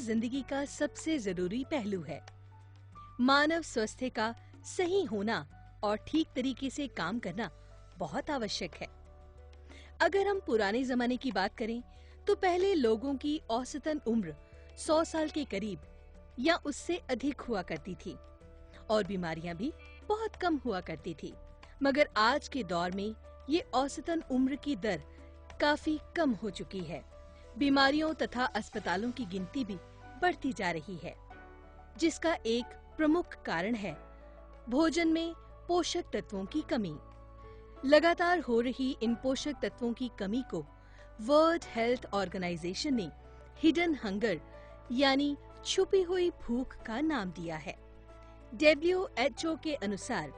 जिंदगी का सबसे जरूरी पहलू है। मानव स्वास्थ्य का सही होना और ठीक तरीके से काम करना बहुत आवश्यक है। अगर हम पुराने जमाने की बात करें तो पहले लोगों की औसतन उम्र 100 साल के करीब या उससे अधिक हुआ करती थी और बीमारियां भी बहुत कम हुआ करती थी। मगर आज के दौर में ये औसतन उम्र की दर काफी कम हो चुकी है। बीमारियों तथा अस्पतालों की गिनती भी बढ़ती जा रही है, जिसका एक प्रमुख कारण है भोजन में पोषक तत्वों की कमी। लगातार हो रही इन पोषक तत्वों की कमी को वर्ल्ड हेल्थ ऑर्गेनाइजेशन ने हिडन हंगर यानी छुपी हुई भूख का नाम दिया है। WHO के अनुसार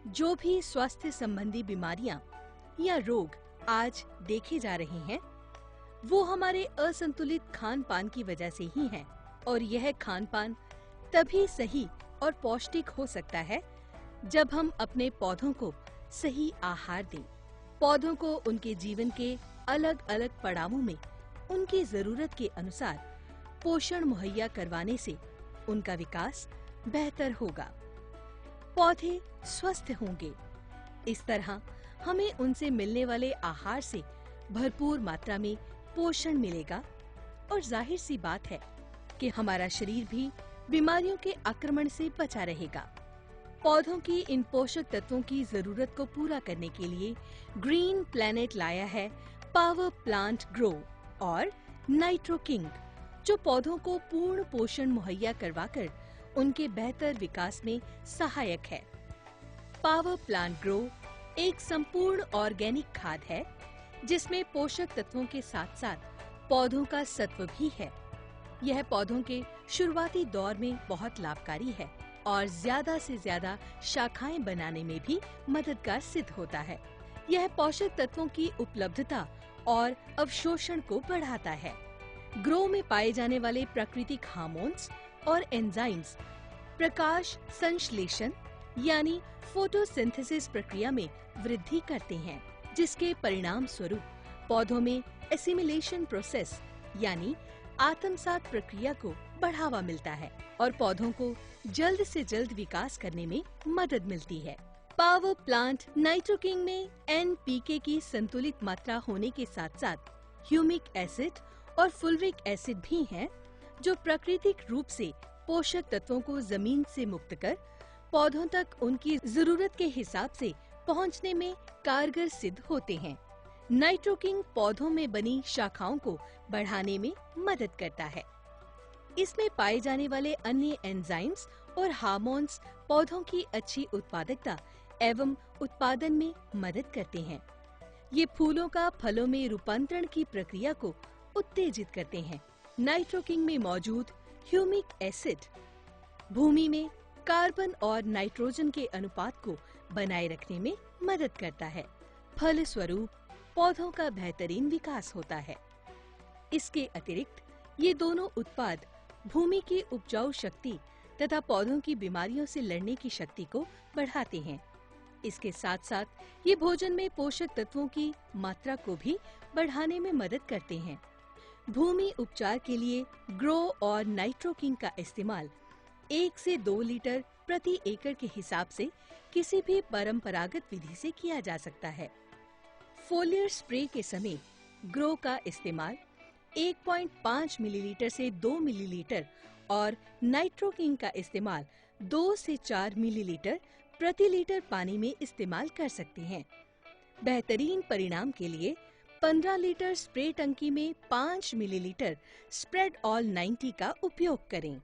जो भी स्वास्थ्य संबंधी बीमारियां या रोग आज देखे जा रहे हैं वो हमारे असंतुलित खान पान की वजह से ही है। और यह खान पान तभी सही और पौष्टिक हो सकता है जब हम अपने पौधों को सही आहार दें। पौधों को उनके जीवन के अलग अलग पड़ावों में उनकी जरूरत के अनुसार पोषण मुहैया करवाने से उनका विकास बेहतर होगा, पौधे स्वस्थ होंगे। इस तरह हमें उनसे मिलने वाले आहार से भरपूर मात्रा में पोषण मिलेगा और जाहिर सी बात है कि हमारा शरीर भी बीमारियों के आक्रमण से बचा रहेगा। पौधों की इन पोषक तत्वों की जरूरत को पूरा करने के लिए ग्रीन प्लैनेट लाया है पावर प्लांट ग्रो और नाइट्रो किंग, जो पौधों को पूर्ण पोषण मुहैया करवाकर उनके बेहतर विकास में सहायक है। पावर प्लांट ग्रो एक संपूर्ण ऑर्गेनिक खाद है जिसमें पोषक तत्वों के साथ साथ पौधों का सत्व भी है। यह पौधों के शुरुआती दौर में बहुत लाभकारी है और ज्यादा से ज्यादा शाखाएं बनाने में भी मददगार सिद्ध होता है। यह पोषक तत्वों की उपलब्धता और अवशोषण को बढ़ाता है। ग्रो में पाए जाने वाले प्राकृतिक हार्मोन्स और एंजाइम्स प्रकाश संश्लेषण यानी फोटोसिंथेसिस प्रक्रिया में वृद्धि करते हैं, जिसके परिणाम स्वरूप पौधों में एसिमिलेशन प्रोसेस यानी आत्मसात प्रक्रिया को बढ़ावा मिलता है और पौधों को जल्द से जल्द विकास करने में मदद मिलती है। पावर प्लांट नाइट्रो किंग में NPK की संतुलित मात्रा होने के साथ साथ ह्यूमिक एसिड और फुलविक एसिड भी हैं, जो प्राकृतिक रूप से पोषक तत्वों को जमीन से मुक्त कर पौधों तक उनकी जरूरत के हिसाब से पहुंचने में कारगर सिद्ध होते हैं। नाइट्रो किंग पौधों में बनी शाखाओं को बढ़ाने में मदद करता है। इसमें पाए जाने वाले अन्य एंजाइम्स और हार्मोन्स पौधों की अच्छी उत्पादकता एवं उत्पादन में मदद करते हैं। ये फूलों का फलों में रूपांतरण की प्रक्रिया को उत्तेजित करते हैं। नाइट्रो किंग में मौजूद ह्यूमिक एसिड भूमि में कार्बन और नाइट्रोजन के अनुपात को बनाए रखने में मदद करता है। फलस्वरूप पौधों का बेहतरीन विकास होता है। इसके अतिरिक्त ये दोनों उत्पाद भूमि की उपजाऊ शक्ति तथा पौधों की बीमारियों से लड़ने की शक्ति को बढ़ाते हैं। इसके साथ साथ ये भोजन में पोषक तत्वों की मात्रा को भी बढ़ाने में मदद करते हैं। भूमि उपचार के लिए ग्रो और नाइट्रो किंग का इस्तेमाल 1 से 2 लीटर प्रति एकड़ के हिसाब से किसी भी परंपरागत विधि से किया जा सकता है। फोलियर स्प्रे के समय ग्रो का इस्तेमाल 1.5 मिलीलीटर से 2 मिलीलीटर और नाइट्रो किंग का इस्तेमाल 2 से 4 मिलीलीटर प्रति लीटर पानी में इस्तेमाल कर सकते हैं। बेहतरीन परिणाम के लिए 15 लीटर स्प्रे टंकी में 5 मिलीलीटर स्प्रेड ऑल 90 का उपयोग करें।